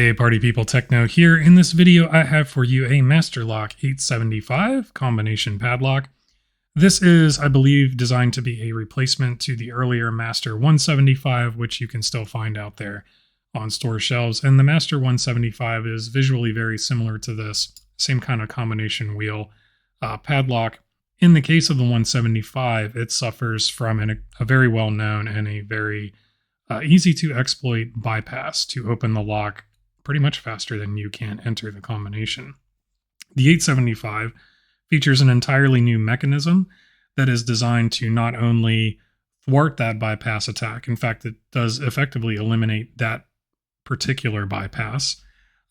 Hey party people, Techno here. In this video I have for you a Master Lock 875 combination padlock. This is, I believe, designed to be a replacement to the earlier Master 175, which you can still find out there on store shelves. And the Master 175 is visually very similar to this, same kind of combination wheel padlock. In the case of the 175, it suffers from a very well-known and a very easy to exploit bypass to open the lock pretty much faster than you can enter the combination. The 875 features an entirely new mechanism that is designed to not only thwart that bypass attack, in fact, it does effectively eliminate that particular bypass.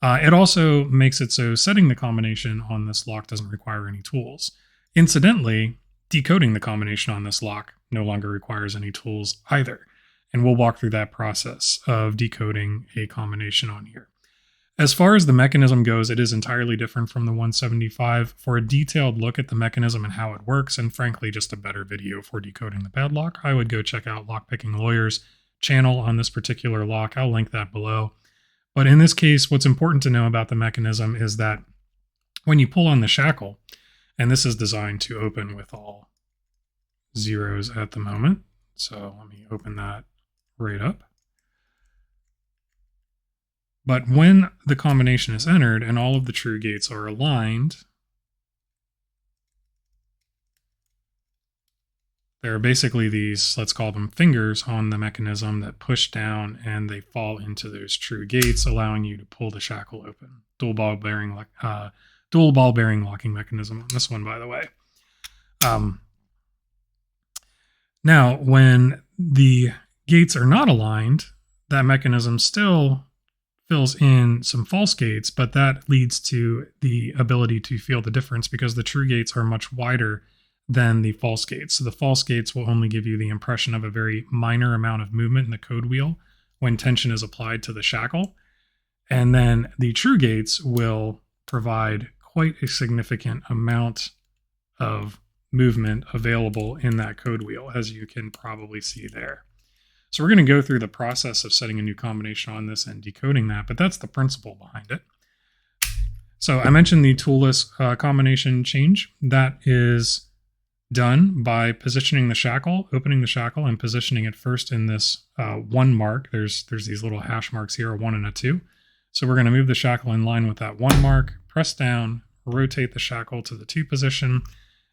It also makes it so setting the combination on this lock doesn't require any tools. Incidentally, decoding the combination on this lock no longer requires any tools either. And we'll walk through that process of decoding a combination on here. As far as the mechanism goes, it is entirely different from the 175. For a detailed look at the mechanism and how it works, and frankly, just a better video for decoding the padlock, I would go check out Lockpicking Lawyer's channel on this particular lock. I'll link that below. But in this case, what's important to know about the mechanism is that when you pull on the shackle, and this is designed to open with all zeros at the moment. So let me open that right up. But when the combination is entered and all of the true gates are aligned, there are basically these, let's call them fingers on the mechanism that push down and they fall into those true gates, allowing you to pull the shackle open. Dual ball bearing locking mechanism on this one, by the way. Now, when the gates are not aligned, that mechanism still fills in some false gates, but that leads to the ability to feel the difference because the true gates are much wider than the false gates. So the false gates will only give you the impression of a very minor amount of movement in the code wheel when tension is applied to the shackle. And then the true gates will provide quite a significant amount of movement available in that code wheel, as you can probably see there. So we're going to go through the process of setting a new combination on this and decoding that, but that's the principle behind it. So I mentioned the toolless combination change. That is done by positioning the shackle, opening the shackle, and positioning it first in this one mark. There's these little hash marks here, a 1 and a 2. So we're going to move the shackle in line with that 1 mark, press down, rotate the shackle to the 2 position,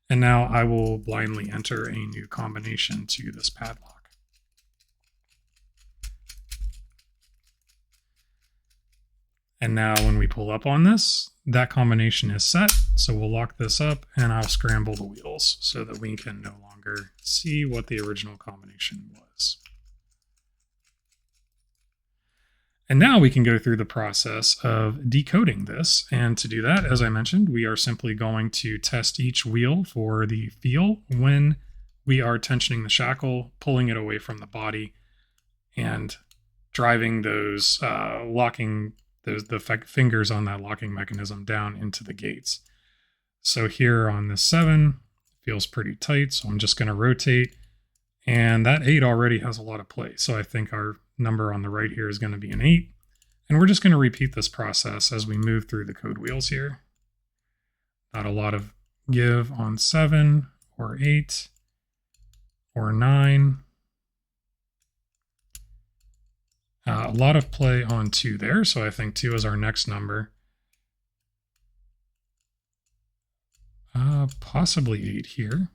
and now I will blindly enter a new combination to this padlock. And now when we pull up on this, that combination is set. So we'll lock this up and I'll scramble the wheels so that we can no longer see what the original combination was. And now we can go through the process of decoding this. And to do that, as I mentioned, we are simply going to test each wheel for the feel when we are tensioning the shackle, pulling it away from the body, and driving those the fingers on that locking mechanism down into the gates. So here on this 7, feels pretty tight, so I'm just going to rotate, and that 8 already has a lot of play. So I think our number on the right here is going to be an 8, and we're just going to repeat this process as we move through the code wheels here. Not a lot of give on 7 or 8 or 9. A lot of play on 2 there, so I think 2 is our next number. Possibly 8 here,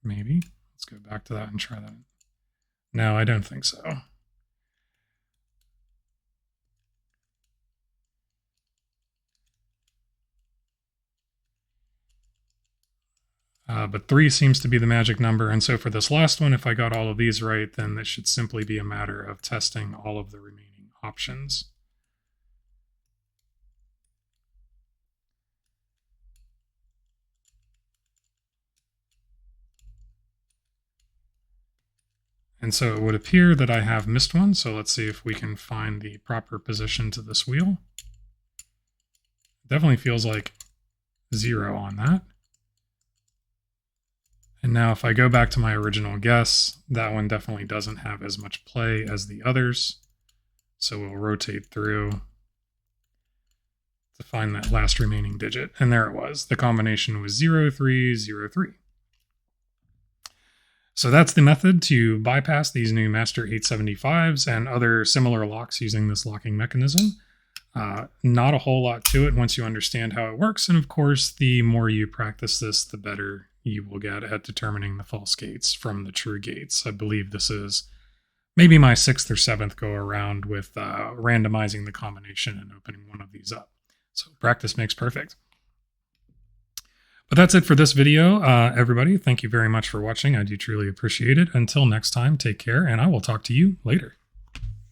maybe. Let's go back to that and try that. No, I don't think so. But 3 seems to be the magic number, and so for this last one, if I got all of these right, then it should simply be a matter of testing all of the remaining options. And so it would appear that I have missed one, so let's see if we can find the proper position to this wheel. Definitely feels like 0 on that. And now if I go back to my original guess, that one definitely doesn't have as much play as the others. So we'll rotate through to find that last remaining digit. And there it was. The combination was 0303. So that's the method to bypass these new Master 875s and other similar locks using this locking mechanism. Not a whole lot to it once you understand how it works. And of course, the more you practice this, the better you will get at determining the false gates from the true gates. I believe this is maybe my 6th or 7th go around with randomizing the combination and opening one of these up. So practice makes perfect. But that's it for this video, everybody. Thank you very much for watching. I do truly appreciate it. Until next time, take care, and I will talk to you later.